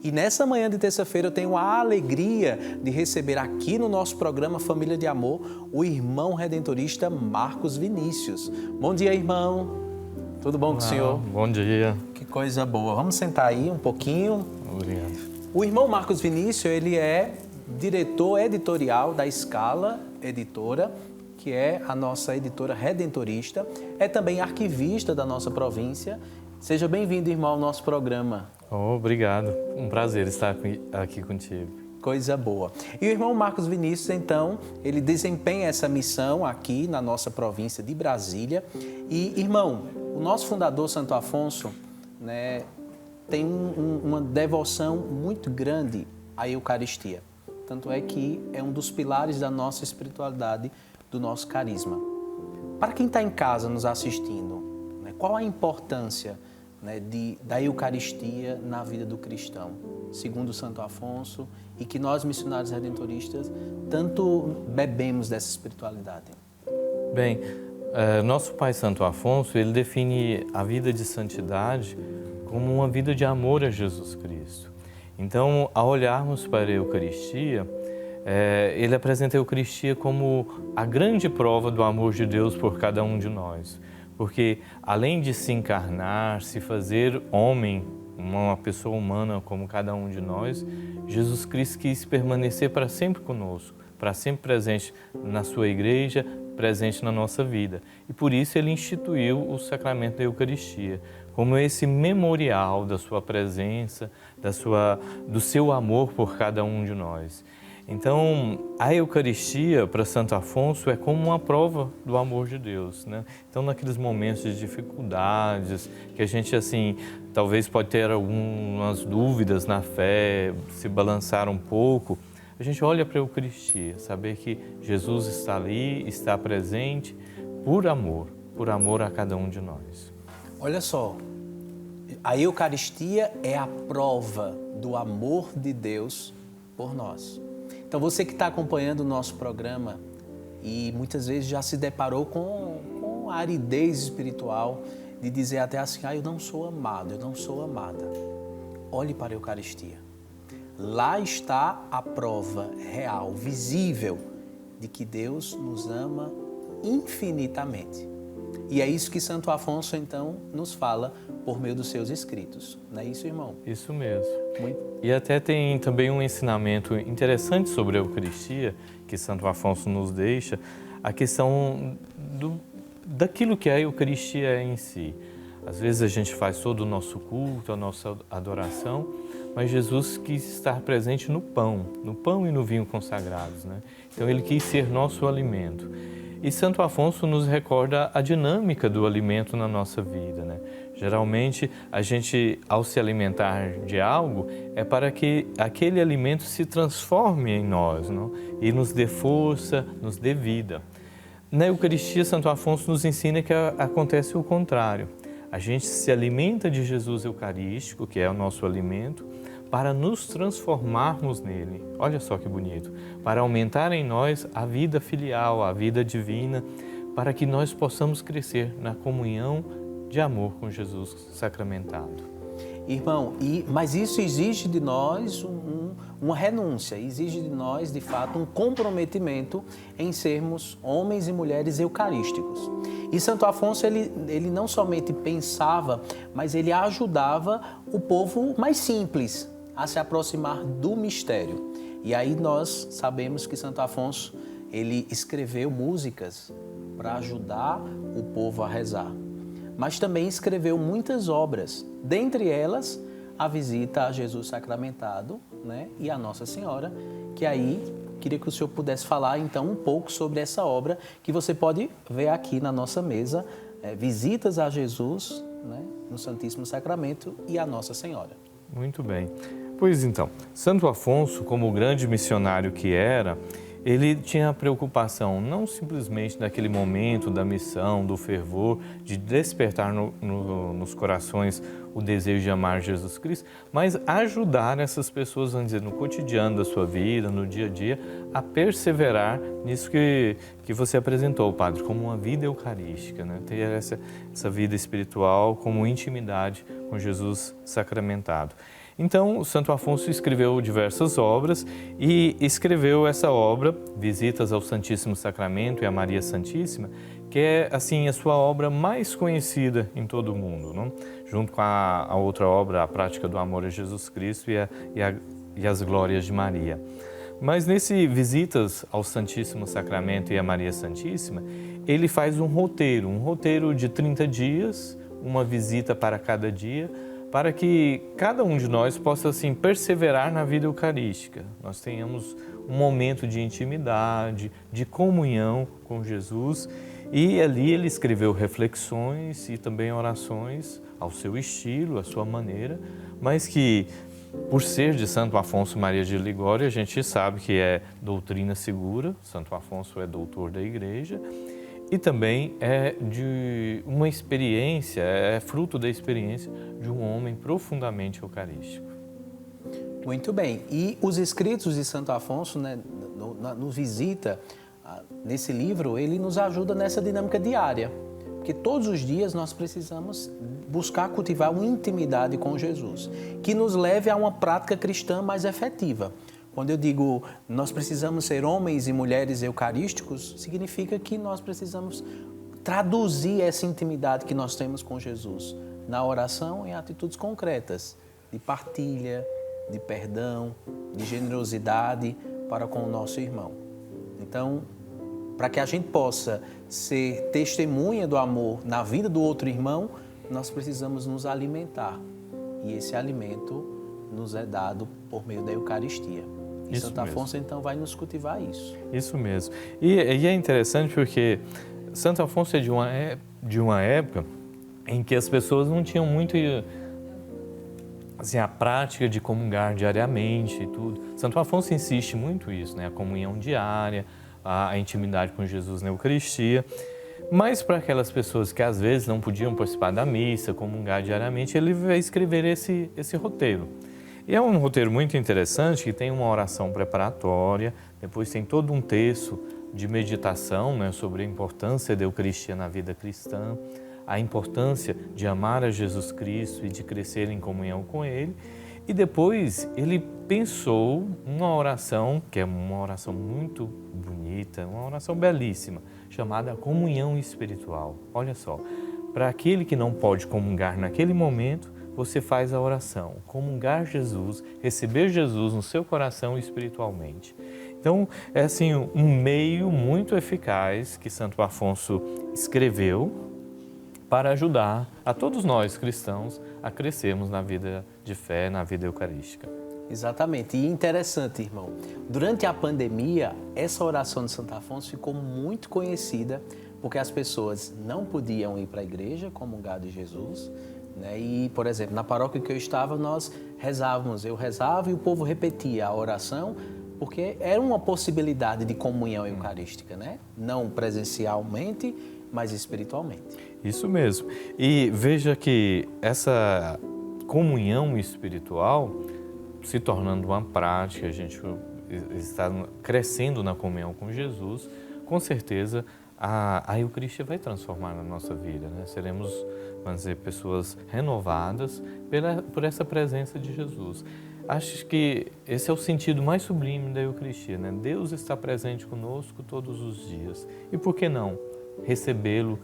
E nessa manhã de terça-feira eu tenho a alegria de receber aqui no nosso programa Família de Amor o irmão redentorista Marcos Vinícius. Bom dia, irmão. Tudo bom com o senhor? Bom dia. Que coisa boa. Vamos sentar aí um pouquinho. Obrigado. O irmão Marcos Vinícius, ele é diretor editorial da Scala Editora, que é a nossa editora redentorista. É também arquivista da nossa província. Seja bem-vindo, irmão, ao nosso programa. Obrigado. Um prazer estar aqui contigo. Coisa boa. E o irmão Marcos Vinícius, então, ele desempenha essa missão aqui na nossa província de Brasília. E, irmão, o nosso fundador, Santo Afonso, né, tem uma devoção muito grande à Eucaristia. Tanto é que é um dos pilares da nossa espiritualidade, do nosso carisma. Para quem está em casa nos assistindo, né, qual a importância, né, da Eucaristia na vida do cristão, segundo Santo Afonso, e que nós, missionários redentoristas, tanto bebemos dessa espiritualidade? Bem, nosso Pai Santo Afonso, ele define a vida de santidade como uma vida de amor a Jesus Cristo. Então, ao olharmos para a Eucaristia, ele apresenta a Eucaristia como a grande prova do amor de Deus por cada um de nós. Porque, além de se encarnar, se fazer homem, uma pessoa humana como cada um de nós, Jesus Cristo quis permanecer para sempre conosco, para sempre presente na sua igreja, presente na nossa vida. E por isso ele instituiu o sacramento da Eucaristia, como esse memorial da sua presença, do seu amor por cada um de nós. Então, a Eucaristia para Santo Afonso é como uma prova do amor de Deus, né? Então, naqueles momentos de dificuldades, que a gente, assim, talvez pode ter algumas dúvidas na fé, se balançar um pouco, a gente olha para a Eucaristia, saber que Jesus está ali, está presente por amor a cada um de nós. Olha só, a Eucaristia é a prova do amor de Deus por nós. Então, você que está acompanhando o nosso programa e muitas vezes já se deparou com a aridez espiritual de dizer até assim, eu não sou amado, eu não sou amada. Olhe para a Eucaristia. Lá está a prova real, visível, de que Deus nos ama infinitamente. E é isso que Santo Afonso, então, nos fala por meio dos seus escritos. Não é isso, irmão? Isso mesmo. Muito. E até tem também um ensinamento interessante sobre a Eucaristia, que Santo Afonso nos deixa, a questão daquilo que é a Eucaristia em si. Às vezes a gente faz todo o nosso culto, a nossa adoração, mas Jesus quis estar presente no pão e no vinho consagrados, né? Então ele quis ser nosso alimento. E Santo Afonso nos recorda a dinâmica do alimento na nossa vida, né? Geralmente, a gente, ao se alimentar de algo, é para que aquele alimento se transforme em nós, não? E nos dê força, nos dê vida. Na Eucaristia, Santo Afonso nos ensina que acontece o contrário. A gente se alimenta de Jesus Eucarístico, que é o nosso alimento, para nos transformarmos nele. Olha só que bonito. Para aumentar em nós a vida filial, a vida divina, para que nós possamos crescer na comunhão de amor com Jesus sacramentado. Irmão, mas isso exige de nós uma renúncia, exige de nós, de fato, um comprometimento em sermos homens e mulheres eucarísticos. E Santo Afonso, ele não somente pensava, mas ele ajudava o povo mais simples a se aproximar do mistério. E aí nós sabemos que Santo Afonso, ele escreveu músicas para ajudar o povo a rezar. Mas também escreveu muitas obras, dentre elas a visita a Jesus sacramentado, né, e a Nossa Senhora, que aí queria que o senhor pudesse falar então um pouco sobre essa obra que você pode ver aqui na nossa mesa, Visitas a Jesus, né, no Santíssimo Sacramento e a Nossa Senhora. Muito bem. Pois então, Santo Afonso, como o grande missionário que era, ele tinha a preocupação não simplesmente daquele momento da missão, do fervor, de despertar nos corações o desejo de amar Jesus Cristo, mas ajudar essas pessoas, vamos dizer, no cotidiano da sua vida, no dia a dia, a perseverar nisso que você apresentou, Padre, como uma vida eucarística, né? Ter essa vida espiritual como intimidade com Jesus sacramentado. Então, Santo Afonso escreveu diversas obras e escreveu essa obra, Visitas ao Santíssimo Sacramento e a Maria Santíssima, que é, assim, a sua obra mais conhecida em todo o mundo, não? Junto com a outra obra, A Prática do Amor a Jesus Cristo e as Glórias de Maria. Mas nesse Visitas ao Santíssimo Sacramento e a Maria Santíssima, ele faz um roteiro de 30 dias, uma visita para cada dia, para que cada um de nós possa, assim, perseverar na vida eucarística. Nós tenhamos um momento de intimidade, de comunhão com Jesus. E ali ele escreveu reflexões e também orações ao seu estilo, à sua maneira, mas que, por ser de Santo Afonso Maria de Ligório, a gente sabe que é doutrina segura. Santo Afonso é doutor da Igreja e também é de uma experiência, é fruto da experiência de um homem profundamente eucarístico. Muito bem. E os escritos de Santo Afonso, né, nos visita, nesse livro, ele nos ajuda nessa dinâmica diária. Porque todos os dias nós precisamos buscar cultivar uma intimidade com Jesus, que nos leve a uma prática cristã mais efetiva. Quando eu digo nós precisamos ser homens e mulheres eucarísticos, significa que nós precisamos traduzir essa intimidade que nós temos com Jesus na oração em atitudes concretas, de partilha, de perdão, de generosidade para com o nosso irmão. Então, para que a gente possa ser testemunha do amor na vida do outro irmão, nós precisamos nos alimentar. E esse alimento nos é dado por meio da Eucaristia. E Santo Afonso, então, vai nos cultivar isso. Isso mesmo. E é interessante porque Santo Afonso é de uma época em que as pessoas não tinham muito, assim, a prática de comungar diariamente e tudo. Santo Afonso insiste muito nisso, né? A comunhão diária, a intimidade com Jesus na Eucaristia. Mas para aquelas pessoas que às vezes não podiam participar da missa, comungar diariamente, ele vai escrever esse roteiro. E é um roteiro muito interessante, que tem uma oração preparatória, depois tem todo um texto de meditação, né, sobre a importância da Eucaristia na vida cristã, a importância de amar a Jesus Cristo e de crescer em comunhão com Ele. E depois ele pensou uma oração, que é uma oração muito bonita, uma oração belíssima, chamada comunhão espiritual. Olha só, para aquele que não pode comungar naquele momento, você faz a oração, comungar Jesus, receber Jesus no seu coração espiritualmente. Então, é assim um meio muito eficaz que Santo Afonso escreveu para ajudar a todos nós cristãos a crescermos na vida de fé, na vida eucarística. Exatamente. E interessante, irmão, durante a pandemia, essa oração de Santo Afonso ficou muito conhecida porque as pessoas não podiam ir para a igreja comungar de Jesus, né? E, por exemplo, na paróquia que eu estava, nós rezávamos, eu rezava e o povo repetia a oração, porque era uma possibilidade de comunhão eucarística, né? Não presencialmente, mas espiritualmente. Isso mesmo. E veja que essa comunhão espiritual, se tornando uma prática, a gente está crescendo na comunhão com Jesus, com certeza a Eucaristia vai transformar na nossa vida, né? Seremos, vamos dizer, pessoas renovadas por essa presença de Jesus. Acho que esse é o sentido mais sublime da Eucaristia, né? Deus está presente conosco todos os dias. E por que não recebê-lo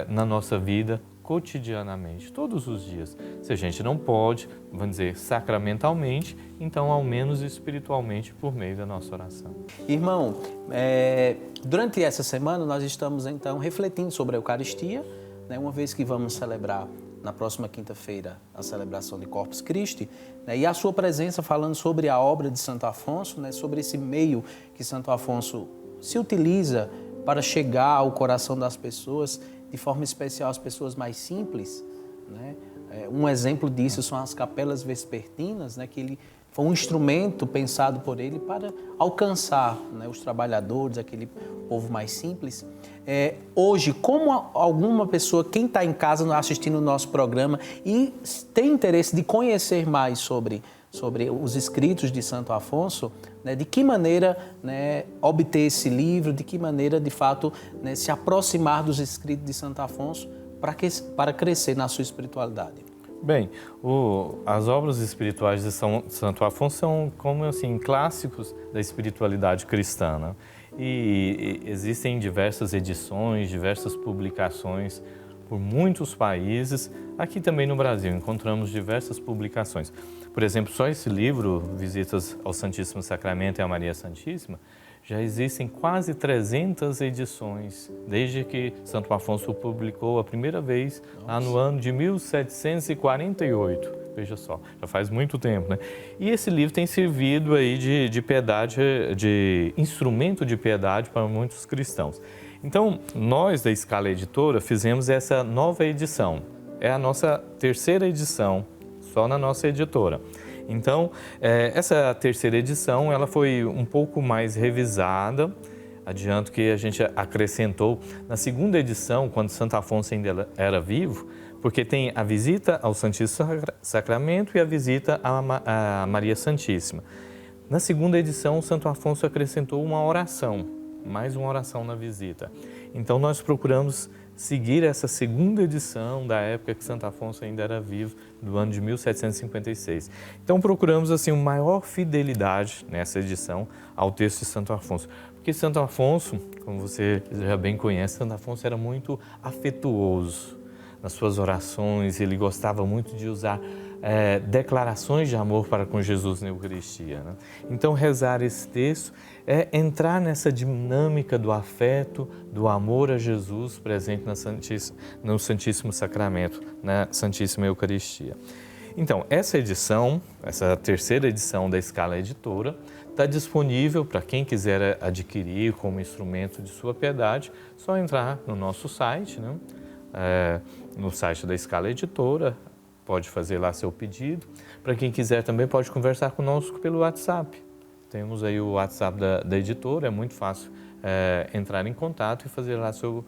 na nossa vida cotidianamente, todos os dias? Se a gente não pode, vamos dizer, sacramentalmente, então ao menos espiritualmente por meio da nossa oração. Irmão, durante essa semana nós estamos então refletindo sobre a Eucaristia, né, uma vez que vamos celebrar na próxima quinta-feira a celebração de Corpus Christi, né, e a sua presença falando sobre a obra de Santo Afonso, né, sobre esse meio que Santo Afonso se utiliza para chegar ao coração das pessoas, de forma especial as pessoas mais simples, né? Um exemplo disso são as capelas vespertinas, né? Que ele foi um instrumento pensado por ele para alcançar, né, os trabalhadores, aquele povo mais simples. Hoje, como alguma pessoa, quem está em casa assistindo o nosso programa e tem interesse de conhecer mais sobre os escritos de Santo Afonso, né, de que maneira, né, obter esse livro, de que maneira, de fato, né, se aproximar dos escritos de Santo Afonso para crescer na sua espiritualidade? Bem, as obras espirituais de Santo Afonso são como assim clássicos da espiritualidade cristã, né? E existem diversas edições, diversas publicações por muitos países. Aqui também no Brasil encontramos diversas publicações. Por exemplo, só esse livro, Visitas ao Santíssimo Sacramento e à Maria Santíssima, já existem quase 300 edições, desde que Santo Afonso publicou a primeira vez, lá no ano de 1748. Veja só, já faz muito tempo, né? E esse livro tem servido aí de piedade, de instrumento de piedade para muitos cristãos. Então, nós da Scala Editora fizemos essa nova edição. É a nossa terceira edição, só na nossa editora. Então, essa terceira edição, ela foi um pouco mais revisada. Adianto que a gente acrescentou na segunda edição, quando Santo Afonso ainda era vivo, porque tem a visita ao Santíssimo Sacramento e a visita à Maria Santíssima. Na segunda edição, Santo Afonso acrescentou uma oração, mais uma oração na visita. Então, nós procuramos seguir essa segunda edição da época que Santo Afonso ainda era vivo, do ano de 1756. Então, procuramos assim uma maior fidelidade nessa edição ao texto de Santo Afonso. Porque Santo Afonso, como você já bem conhece, Santo Afonso era muito afetuoso nas suas orações, ele gostava muito de usar declarações de amor para com Jesus na Eucaristia, né? Então, rezar esse texto é entrar nessa dinâmica do afeto, do amor a Jesus presente no Santíssimo Sacramento, na Santíssima Eucaristia. Então, essa edição, essa terceira edição da Scala Editora, está disponível para quem quiser adquirir como instrumento de sua piedade, só entrar no nosso site, né? No site da Scala Editora, pode fazer lá seu pedido. Para quem quiser também pode conversar conosco pelo WhatsApp. Temos aí o WhatsApp da editora, é muito fácil entrar em contato e fazer lá seu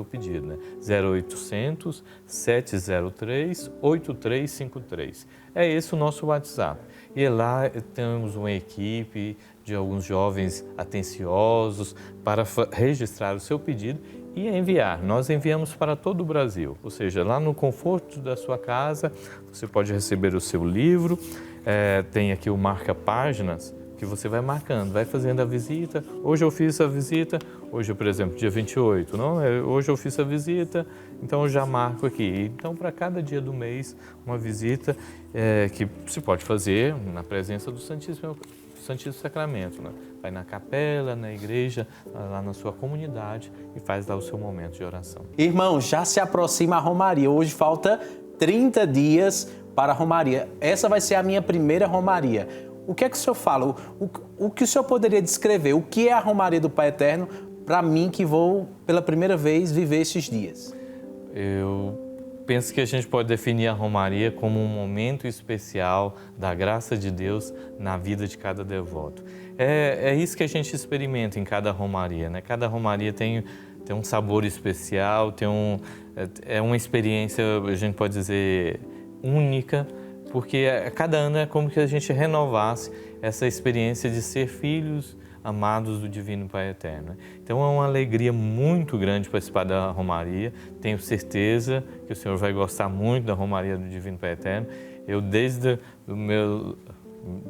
pedido, né? 0800 703 8353. É esse o nosso WhatsApp. E lá temos uma equipe de alguns jovens atenciosos para registrar o seu pedido e enviar. Nós enviamos para todo o Brasil, ou seja, lá no conforto da sua casa, você pode receber o seu livro, tem aqui o marca-páginas, que você vai marcando, vai fazendo a visita. Hoje eu fiz a visita, hoje, por exemplo, dia 28, não? Hoje eu fiz a visita, então eu já marco aqui. Então, para cada dia do mês, uma visita que se pode fazer na presença do Santíssimo Sacramento, né? Vai na capela, na igreja, lá na sua comunidade e faz lá o seu momento de oração. Irmão, já se aproxima a Romaria. Hoje falta 30 dias para a Romaria. Essa vai ser a minha primeira Romaria. O que é que o senhor fala? O que o senhor poderia descrever? O que é a Romaria do Pai Eterno para mim que vou pela primeira vez viver esses dias? Eu penso que a gente pode definir a Romaria como um momento especial da graça de Deus na vida de cada devoto. É isso que a gente experimenta em cada Romaria, né? Cada Romaria tem um sabor especial, é uma experiência, a gente pode dizer, única, porque a cada ano é como que a gente renovasse essa experiência de ser filhos amados do Divino Pai Eterno. Então é uma alegria muito grande participar da Romaria. Tenho certeza que o senhor vai gostar muito da Romaria do Divino Pai Eterno. Eu desde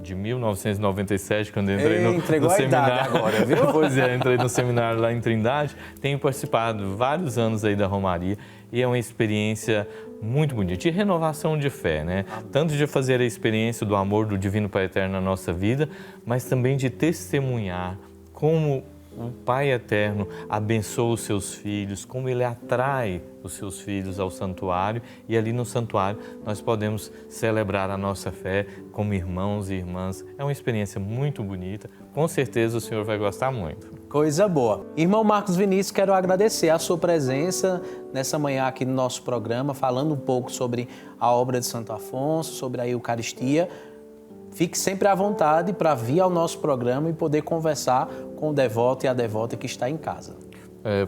de 1997, quando entrei no seminário agora, viu? Pois entrei no seminário lá em Trindade, tenho participado vários anos aí da Romaria e é uma experiência muito bonita, de renovação de fé, né? Tanto de fazer a experiência do amor do Divino Pai Eterno na nossa vida, mas também de testemunhar como o Pai Eterno abençoa os seus filhos, como Ele atrai os seus filhos ao santuário e ali no santuário nós podemos celebrar a nossa fé como irmãos e irmãs. É uma experiência muito bonita, com certeza o senhor vai gostar muito. Coisa boa. Irmão Marcos Vinícius, quero agradecer a sua presença nessa manhã aqui no nosso programa, falando um pouco sobre a obra de Santo Afonso, sobre a Eucaristia. Fique sempre à vontade para vir ao nosso programa e poder conversar com o devoto e a devota que está em casa.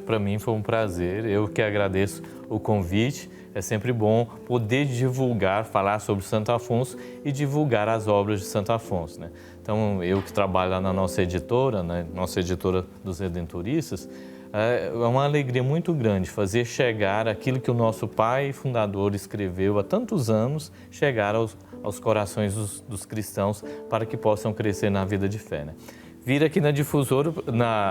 Para mim foi um prazer, eu que agradeço o convite. É sempre bom poder divulgar, falar sobre Santo Afonso e divulgar as obras de Santo Afonso, né? Então, eu que trabalho lá na nossa editora, né, nossa editora dos Redentoristas, É uma alegria muito grande fazer chegar aquilo que o nosso pai fundador escreveu há tantos anos, chegar aos corações dos cristãos para que possam crescer na vida de fé, né? Vir aqui na Difusora,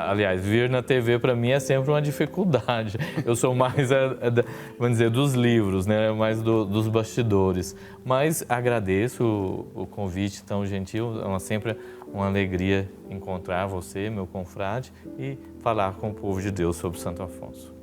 aliás, vir na TV para mim é sempre uma dificuldade. Eu sou mais, vamos dizer, dos livros, né? Mais dos bastidores. Mas agradeço o convite tão gentil, é sempre uma alegria encontrar você, meu confrade, e falar com o povo de Deus sobre Santo Afonso.